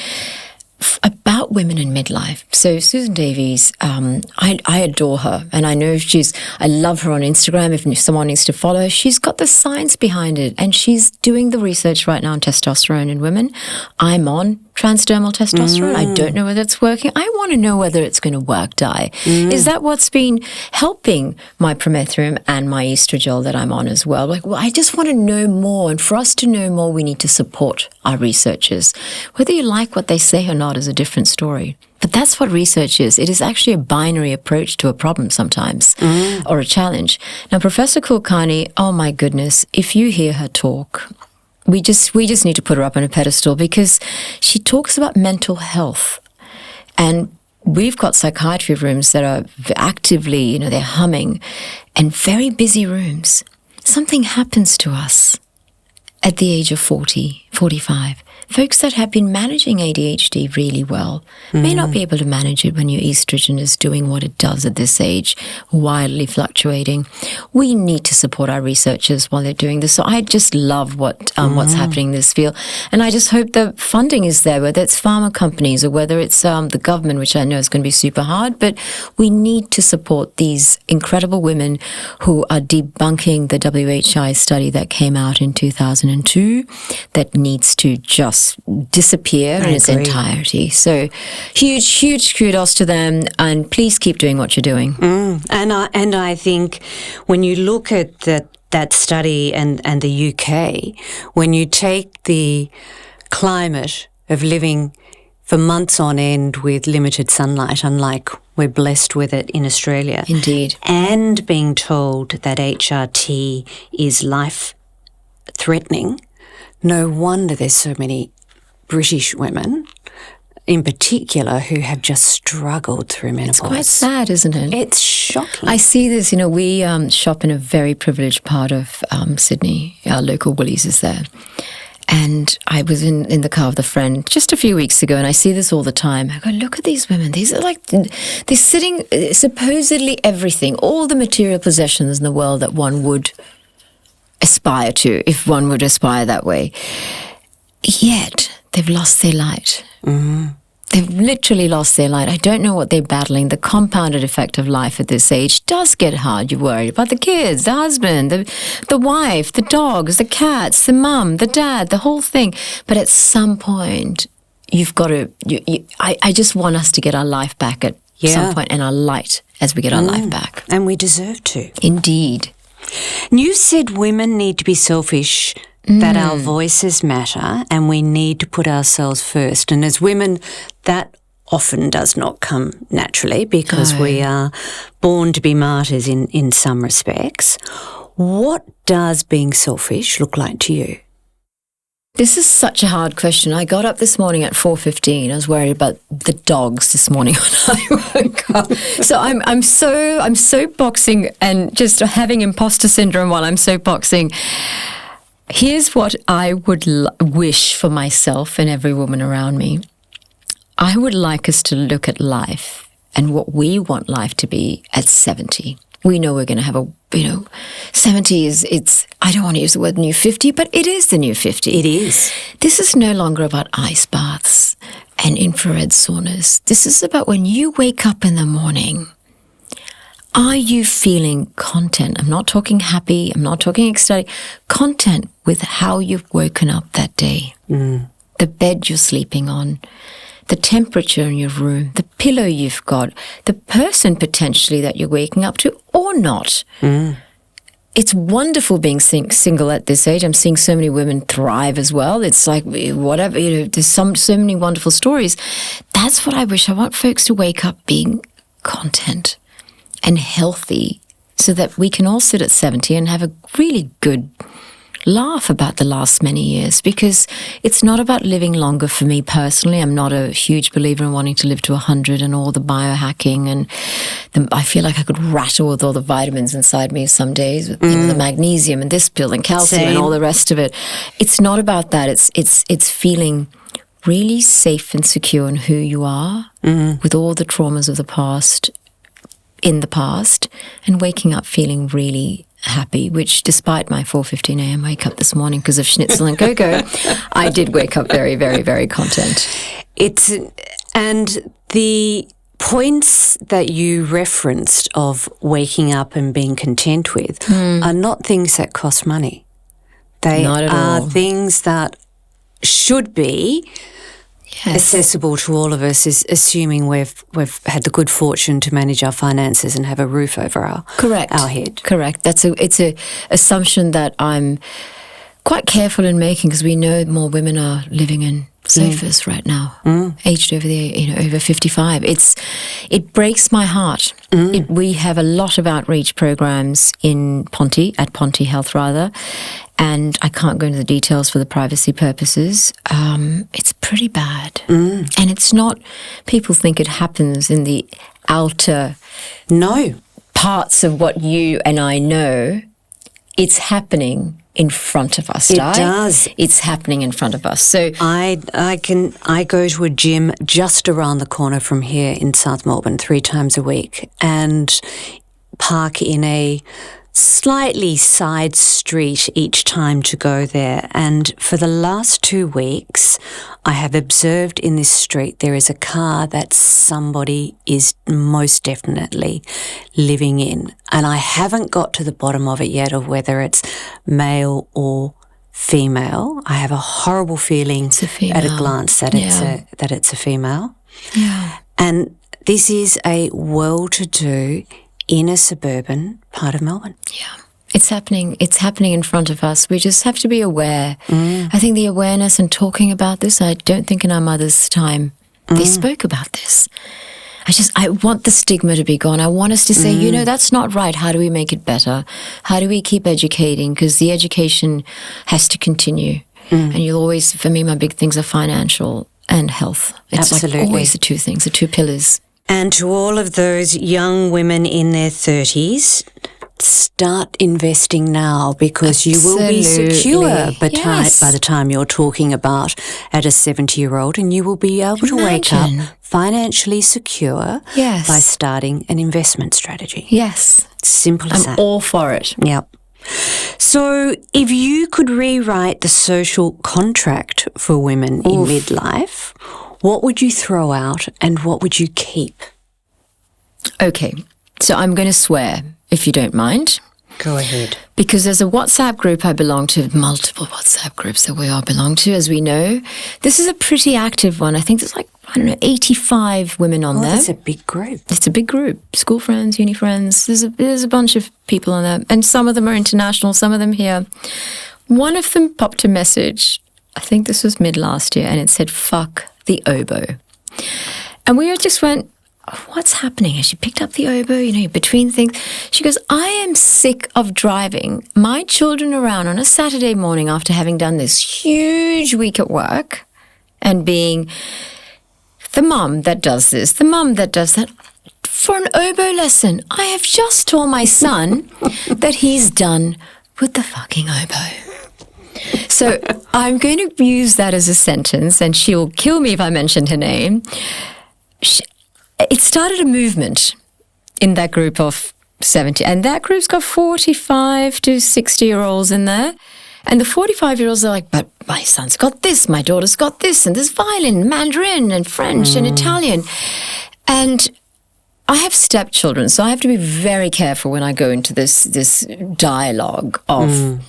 about women in midlife. So Susan Davies, I adore her, and I know I love her on Instagram. If someone needs to follow her, she's got the science behind it, and she's doing the research right now on testosterone in women. I'm on transdermal testosterone. I don't know whether it's working. I want to know whether it's going to work, Di. Is that what's been helping my promethazine and my estradiol that I'm on as well? I just want to know more. And for us to know more, we need to support our researchers. Whether you like what they say or not is a different story. But that's what research is. It is actually a binary approach to a problem sometimes, or a challenge. Now, Professor Kulkarni, oh my goodness, if you hear her talk, we just need to put her up on a pedestal, because she talks about mental health. And we've got psychiatry rooms that are actively, they're humming, and very busy rooms. Something happens to us at the age of 40, 45. Folks that have been managing ADHD really well may not be able to manage it when your estrogen is doing what it does at this age, wildly fluctuating. We need to support our researchers while they're doing this. So I just love what's happening in this field. And I just hope the funding is there, whether it's pharma companies or whether it's the government, which I know is going to be super hard. But we need to support these incredible women who are debunking the WHI study that came out in 2002 that needs to just disappear in its entirety. So huge kudos to them, and please keep doing what you're doing. And I think when you look at that study and the UK, when you take the climate of living for months on end with limited sunlight, unlike we're blessed with it in Australia. Indeed. And being told that HRT is life-threatening, no wonder there's so many British women in particular who have just struggled through menopause. It's quite sad, isn't it? It's shocking. I see this, we shop in a very privileged part of Sydney. Our local Woolies is there. And I was in the car with a friend just a few weeks ago, and I see this all the time. I go, look at these women. These are they're sitting, supposedly everything, all the material possessions in the world that one would aspire to, if one would aspire that way. Yet they've lost their light. They've literally lost their light. I don't know what they're battling. The compounded effect of life at this age does get hard. You're worried about the kids, the husband, the wife, the dogs, the cats, the mum, the dad, the whole thing. But at some point, you've got to... I just want us to get our life back at some point, and our light as we get our life back. And we deserve to. Indeed. And you said women need to be selfish, that our voices matter, and we need to put ourselves first. And as women, that often does not come naturally, because we are born to be martyrs in some respects. What does being selfish look like to you? This is such a hard question. I got up this morning at 4:15. I was worried about the dogs this morning when I woke up. So I'm soapboxing and just having imposter syndrome while I'm soapboxing. Here's what I would wish for myself and every woman around me. I would like us to look at life and what we want life to be at 70. We know we're going to have 70 it's, I don't want to use the word new 50, but it is the new 50. It is. This is no longer about ice baths and infrared saunas. This is about when you wake up in the morning, are you feeling content? I'm not talking happy. I'm not talking ecstatic. Content with how you've woken up that day. The bed you're sleeping on, the temperature in your room, the pillow you've got, the person potentially that you're waking up to or not. It's wonderful being single at this age. I'm seeing so many women thrive as well. It's like whatever, there's so many wonderful stories. That's what I wish. I want folks to wake up being content and healthy so that we can all sit at 70 and have a really good laugh about the last many years, because it's not about living longer for me personally. I'm not a huge believer in wanting to live to 100 and all the biohacking, and I feel like I could rattle with all the vitamins inside me some days with the magnesium and this pill and calcium and all the rest of it. It's not about that. It's feeling really safe and secure in who you are with all the traumas of the past, in the past, and waking up feeling really happy, which despite my 4:15 a.m. wake up this morning because of schnitzel and cocoa, I did wake up very, very, very content. And the points that you referenced of waking up and being content with are not things that cost money. They are things that should be accessible to all of us, is assuming we've had the good fortune to manage our finances and have a roof over our head. Correct. It's a assumption that I'm quite careful in making, because we know more women are living in sofas right now, aged over 55. It breaks my heart. We have a lot of outreach programs in Ponti, at Ponti Health rather, and I can't go into the details for the privacy purposes. It's pretty bad. And it's not, people think it happens in the outer parts of what you and I know. It's happening in front of us. It does. It's happening in front of us. So I go to a gym just around the corner from here in South Melbourne 3 times a week, and park in a slightly side street each time to go there. And for the last 2 weeks, I have observed in this street there is a car that somebody is most definitely living in. And I haven't got to the bottom of it yet, of whether it's male or female. I have a horrible feeling at a glance that it's a female. Yeah. And this is a well-to-do inner suburban part of Melbourne. Yeah. It's happening in front of us. We just have to be aware. I think the awareness and talking about this, I don't think in our mother's time they spoke about this. I want the stigma to be gone. I want us to say, that's not right. How do we make it better? How do we keep educating? Because the education has to continue. And you'll always, for me, my big things are financial and health. It's Absolutely. like always the two things, the two pillars. And to all of those young women in their 30s, start investing now, because you will be secure by the time you're talking about at a 70-year-old, and you will be able to wake up financially secure by starting an investment strategy. Yes. Simple as that. I'm all for it. Yep. So if you could rewrite the social contract for women in midlife, what would you throw out and what would you keep? Okay, so I'm going to swear, if you don't mind. Go ahead. Because there's a WhatsApp group I belong to, multiple WhatsApp groups that we all belong to, as we know. This is a pretty active one. I think there's 85 women on there. That's a big group. It's a big group. School friends, uni friends. There's a bunch of people on there. And some of them are international, some of them here. One of them popped a message, I think this was mid-last year, and it said, "Fuck the oboe." And we just went, what's happening? And she picked up the oboe, between things. She goes, I am sick of driving my children around on a Saturday morning after having done this huge week at work and being the mum that does this, the mum that does that, for an oboe lesson. I have just told my son that he's done with the fucking oboe. So I'm going to use that as a sentence, and she'll kill me if I mention her name. It started a movement in that group of 70. And that group's got 45 to 60-year-olds in there. And the 45-year-olds are like, but my son's got this, my daughter's got this, and there's violin, Mandarin, and French, and Italian. And I have stepchildren, so I have to be very careful when I go into this dialogue of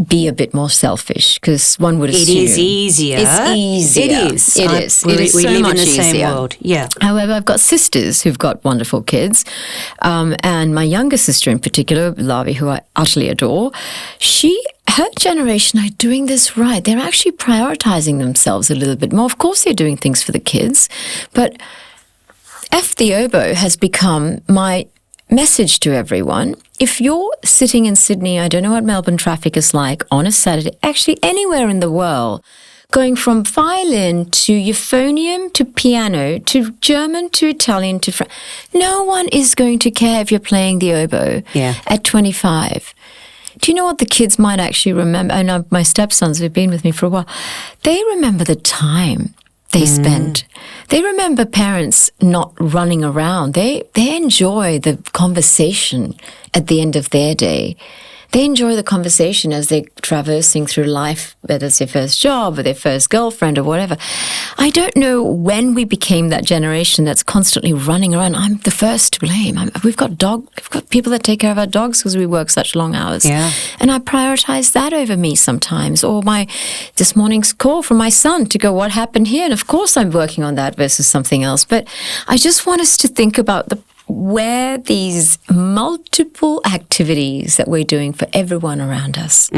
be a bit more selfish, because one would assume... It is easier. It's easier. It is. It is. We It is so live much in the same easier. world. Yeah. However, I've got sisters who've got wonderful kids, and my younger sister in particular, Lavi, who I utterly adore, her generation are doing this right. They're actually prioritizing themselves a little bit more. Of course, they're doing things for the kids, but F the oboe has become my message to everyone. If you're sitting in Sydney, I don't know what Melbourne traffic is like on a Saturday, actually anywhere in the world, going from violin to euphonium to piano to German to Italian to French, no one is going to care if you're playing the oboe at 25. Do you know what the kids might actually remember? I know my stepsons who've been with me for a while. They remember the time they spent. They remember parents not running around. They enjoy the conversation at the end of their day. They enjoy the conversation as they're traversing through life, whether it's their first job or their first girlfriend or whatever. I don't know when we became that generation that's constantly running around. I'm the first to blame. We've got people that take care of our dogs because we work such long hours. Yeah. And I prioritize that over me sometimes. Or this morning's call from my son to go, what happened here? And of course I'm working on that versus something else. But I just want us to think about where these multiple activities that we're doing for everyone around us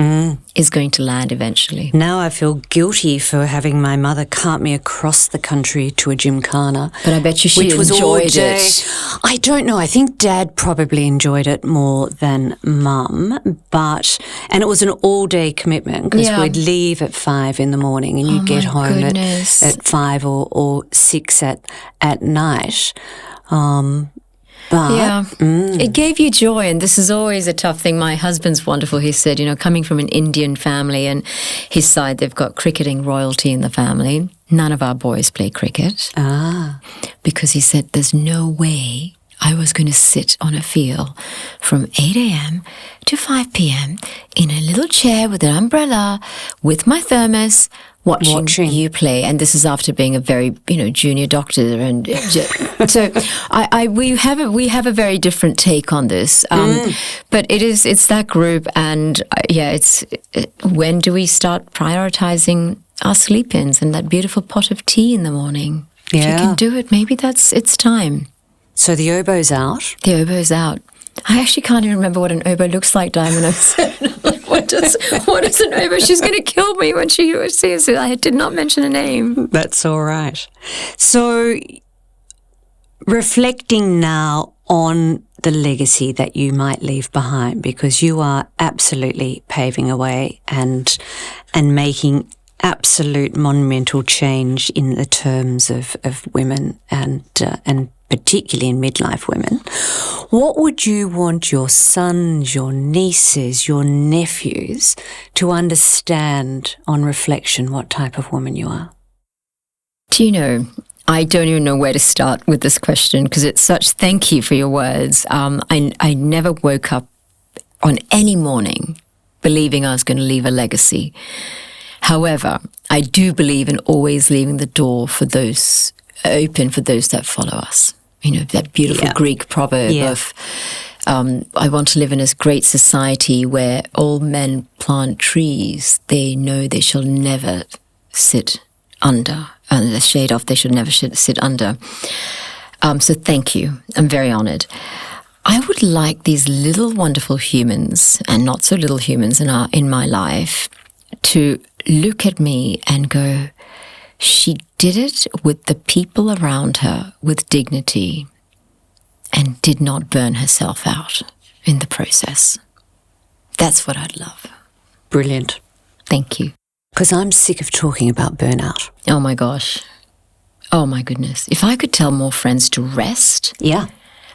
is going to land eventually. Now I feel guilty for having my mother cart me across the country to a gymkhana. But I bet you she enjoyed it. I don't know. I think Dad probably enjoyed it more than Mum. And it was an all-day commitment because we'd leave at 5 in the morning and you'd get home at 5 or 6 at night. It gave you joy, and this is always a tough thing. My husband's wonderful. He said, coming from an Indian family and his side, they've got cricketing royalty in the family. None of our boys play cricket. Because he said there's no way I was going to sit on a field from 8 a.m. to 5 p.m. in a little chair with an umbrella, with my thermos, watching you play. And this is after being a very, junior doctor. And so we have a very different take on this. But it's that group. And when do we start prioritizing our sleep-ins and that beautiful pot of tea in the morning? If you can do it, maybe it's time. So the oboe's out? The oboe's out. I actually can't even remember what an oboe looks like, Diamond. I said, what is an oboe? She's going to kill me when she sees it. I did not mention a name. That's all right. So reflecting now on the legacy that you might leave behind, because you are absolutely paving a way and making absolute monumental change in the terms of women and particularly in midlife women. What would you want your sons, your nieces, your nephews to understand on reflection what type of woman you are? Do you know, I don't even know where to start with this question because it's such, thank you for your words. I never woke up on any morning believing I was going to leave a legacy. However, I do believe in always leaving the door for those open for those that follow us. That beautiful Greek proverb of, I want to live in a great society where all men plant trees. They know they shall never sit under. The shade off, they should never sit under. So thank you. I'm very honored. I would like these little wonderful humans and not so little humans in my life to look at me and go, she did it with the people around her with dignity and did not burn herself out in the process. That's what I'd love. Brilliant. Thank you. Because I'm sick of talking about burnout. Oh my gosh. Oh my goodness. If I could tell more friends to rest. Yeah.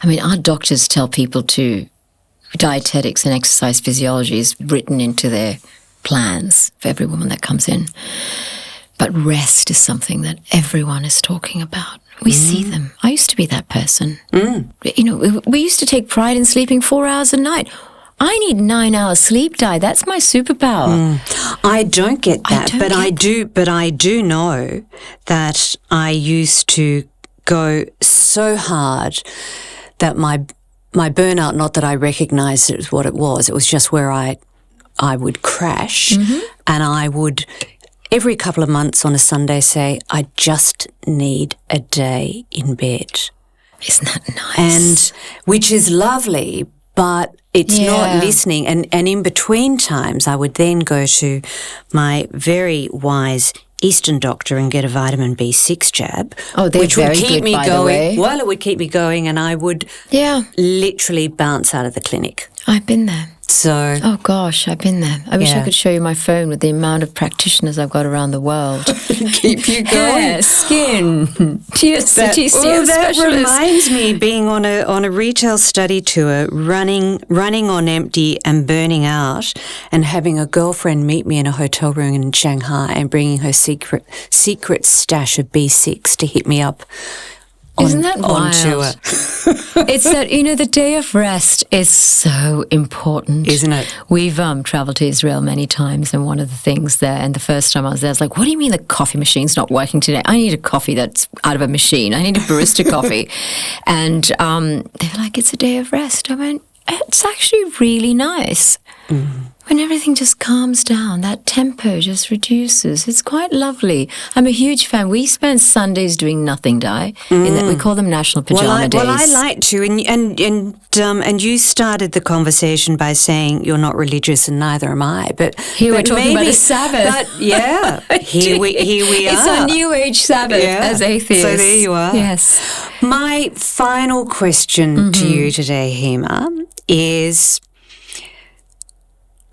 I mean, our doctors tell people dietetics and exercise physiology is written into their plans for every woman that comes in. But rest is something that everyone is talking about. We see them. I used to be that person. You know, we used to take pride in sleeping 4 hours a night. I need 9 hours sleep, Di. That's my superpower. I don't get that, but I do know that I used to go so hard that my burnout, not that I recognised it as what it was just where I would crash, and I would every couple of months on a Sunday say, I just need a day in bed. Isn't that nice? And which is lovely, but it's not listening. And in between times, I would then go to my very wise Eastern doctor and get a vitamin B6 jab. Oh, they're very good, by the way. Well, it would keep me going, and I would literally bounce out of the clinic. I've been there. So, oh gosh, I've been there. I wish I could show you my phone with the amount of practitioners I've got around the world. Keep you going. Hair, skin, TCM that specialist. reminds me, being on a retail study tour, running on empty and burning out, and having a girlfriend meet me in a hotel room in Shanghai and bringing her secret stash of B6 to hit me up. Isn't that wild? On tour. It's that, you know, the day of rest is so important. Isn't it? We've travelled to Israel many times, and one of the things there, and the first time I was there, I was like, what do you mean the coffee machine's not working today? I need a coffee that's out of a machine. I need a barista coffee. And they were like, it's a day of rest. I went, it's actually really nice. When everything just calms down, that tempo just reduces. It's quite lovely. I'm a huge fan. We spend Sundays doing nothing, Di. We call them National Pajama Days. Well, I like to, and you started the conversation by saying you're not religious, and neither am I. But here we're talking about a Sabbath. But here we are. It's a New Age Sabbath as atheists. So there you are. Yes. My final question to you today, Hema, is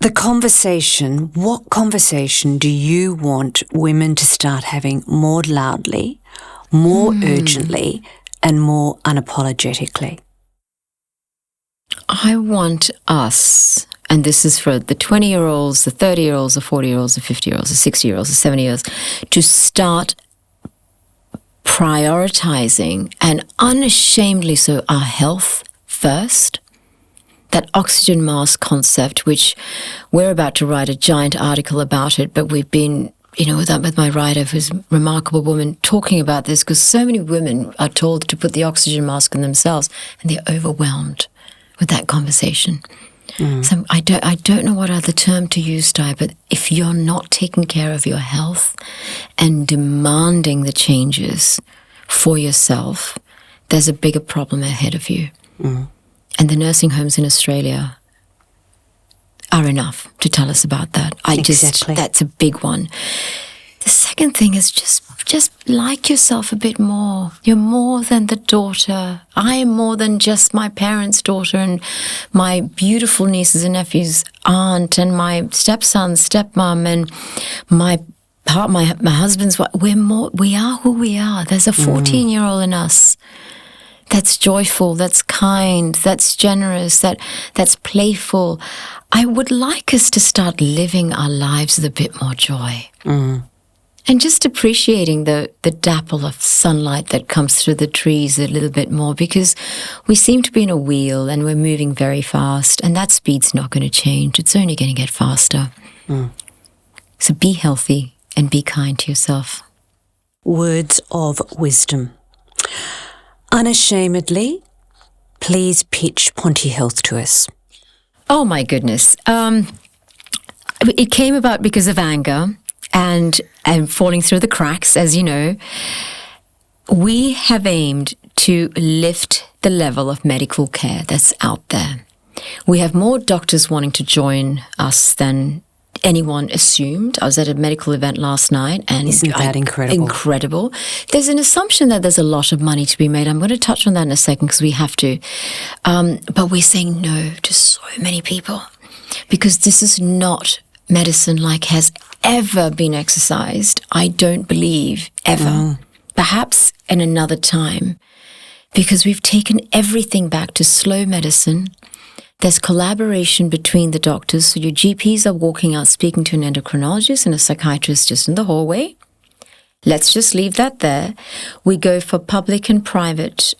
the conversation. What conversation do you want women to start having more loudly, more urgently, and more unapologetically? I want us, and this is for the 20-year-olds, the 30-year-olds, the 40-year-olds, the 50-year-olds, the 60-year-olds, the 70-year-olds, to start prioritizing, and unashamedly so, our health first. That oxygen mask concept, which we're about to write a giant article about it, but we've been, you know, with my writer, who's a remarkable woman, talking about this, because so many women are told to put the oxygen mask on themselves, and they're overwhelmed with that conversation. So I don't know what other term to use, Di, but if you're not taking care of your health and demanding the changes for yourself, there's a bigger problem ahead of you. And the nursing homes in Australia are enough to tell us about that. That's a big one. The second thing is just like yourself a bit more. You're more than the daughter. I am more than just my parents' daughter and my beautiful nieces and nephews' aunt and my stepson's stepmom and my husband's wife. We are who we are. There's a 14-year-old in us that's joyful, that's kind, that's generous, that's playful. I would like us to start living our lives with a bit more joy. And just appreciating the dapple of sunlight that comes through the trees a little bit more, because we seem to be in a wheel and we're moving very fast, and that speed's not going to change. It's only going to get faster. So be healthy and be kind to yourself. Words of wisdom. Unashamedly, please pitch Ponti Health to us. Oh, my goodness. It came about because of anger and falling through the cracks, as you know. We have aimed to lift the level of medical care that's out there. We have more doctors wanting to join us than anyone assumed. I was at a medical event last night, and isn't that incredible? Incredible. There's an assumption that there's a lot of money to be made. I'm going to touch on that in a second because we have to. But we're saying no to so many people because this is not medicine like has ever been exercised. I don't believe ever. Perhaps in another time, because we've taken everything back to slow medicine. There's collaboration between the doctors. So your GPs are walking out speaking to an endocrinologist and a psychiatrist just in the hallway. Let's just leave that there. We go for public and private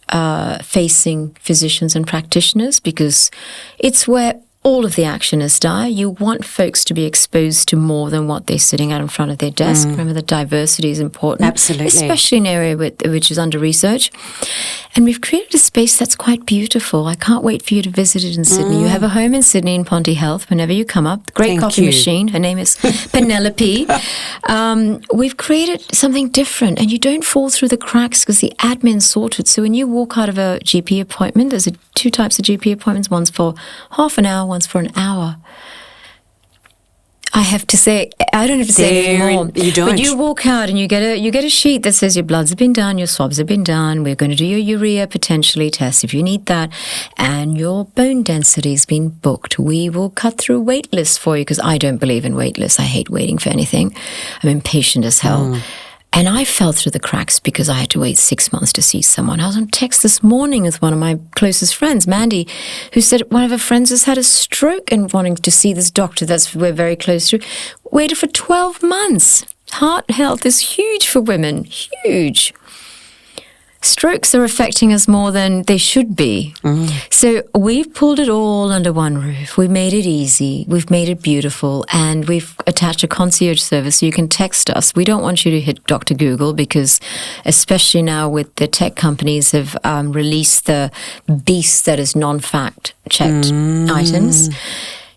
facing physicians and practitioners because it's where all of the action is dire. You want folks to be exposed to more than what they're sitting out in front of their desk. Remember that diversity is important. Absolutely. Especially in an area which is under research. And we've created a space that's quite beautiful. I can't wait for you to visit it in Sydney. You have a home in Sydney in Ponti Health whenever you come up. Great Thank coffee you. machine. Her name is Penelope. We've created something different and you don't fall through the cracks because the admin's sorted. So when you walk out of a GP appointment, there's two types of GP appointments. One's for half an hour, one's for an hour. I have to say, I don't have to say anymore. You don't. But you walk out and you get a sheet that says your bloods have been done, your swabs have been done, we're going to do your urea potentially test if you need that, and your bone density's been booked. We will cut through wait lists for you because I don't believe in wait lists. I hate waiting for anything. I'm impatient as hell. And I fell through the cracks because I had to wait 6 months to see someone. I was on text this morning with one of my closest friends, Mandy, who said one of her friends has had a stroke and wanting to see this doctor we're very close to. Waited for 12 months. Heart health is huge for women, huge. Strokes are affecting us more than they should be. So we've pulled it all under one roof. We've made it easy. We've made it beautiful. And we've attached a concierge service so you can text us. We don't want you to hit Dr. Google because especially now with the tech companies have released the beast that is non-fact checked items.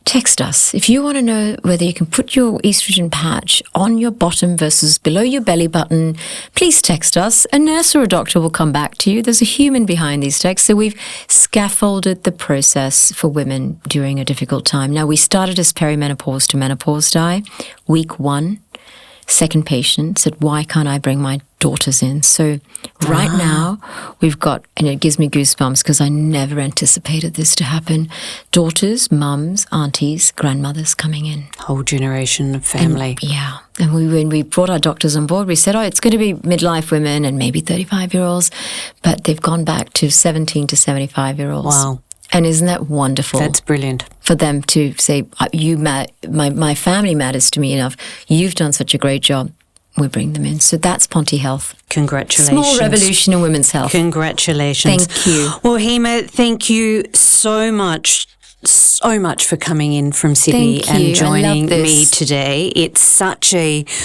Text us. If you want to know whether you can put your estrogen patch on your bottom versus below your belly button, please text us. A nurse or a doctor will come back to you. There's a human behind these texts. So we've scaffolded the process for women during a difficult time. Now, we started as perimenopause to menopause dye. Week 1, second patient said, why can't I bring my daughters in? So right now we've got, and it gives me goosebumps because I never anticipated this to happen, daughters, mums, aunties, grandmothers coming in. Whole generation of family. And when we brought our doctors on board, we said, it's going to be midlife women and maybe 35-year-olds, but they've gone back to 17 to 75-year-olds. Wow. And isn't that wonderful? That's brilliant. For them to say, my family matters to me enough. You've done such a great job. We bring them in. So that's Ponti Health. Congratulations. Small revolution in women's health. Congratulations. Thank you. Well, Hema, thank you so much for coming in from Sydney and joining me today. It's such an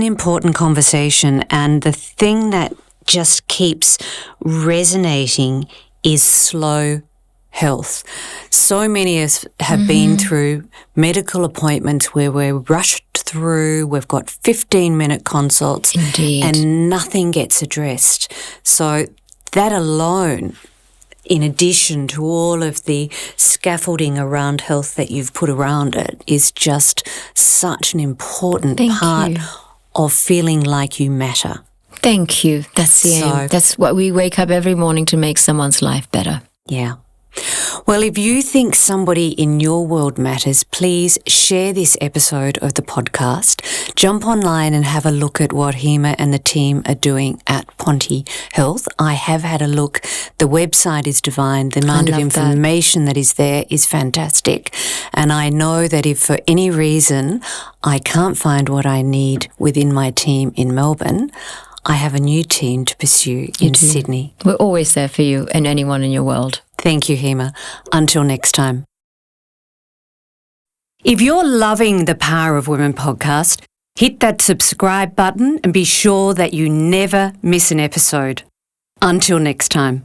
important conversation, and the thing that just keeps resonating is slow health. So many of us have been through medical appointments where we're rushed through, we've got 15-minute consults. Indeed. And nothing gets addressed. So that alone, in addition to all of the scaffolding around health that you've put around it, is just such an important part of feeling like you matter. Thank you. That's the aim. That's what we wake up every morning to make someone's life better. Yeah. Well, if you think somebody in your world matters, please share this episode of the podcast. Jump online and have a look at what Hema and the team are doing at Ponti Health. I have had a look. The website is divine. The amount of information that is there is fantastic. And I know that if for any reason I can't find what I need within my team in Melbourne, I have a new team to pursue in Sydney. We're always there for you and anyone in your world. Thank you, Hema. Until next time. If you're loving the Power of Women podcast, hit that subscribe button and be sure that you never miss an episode. Until next time.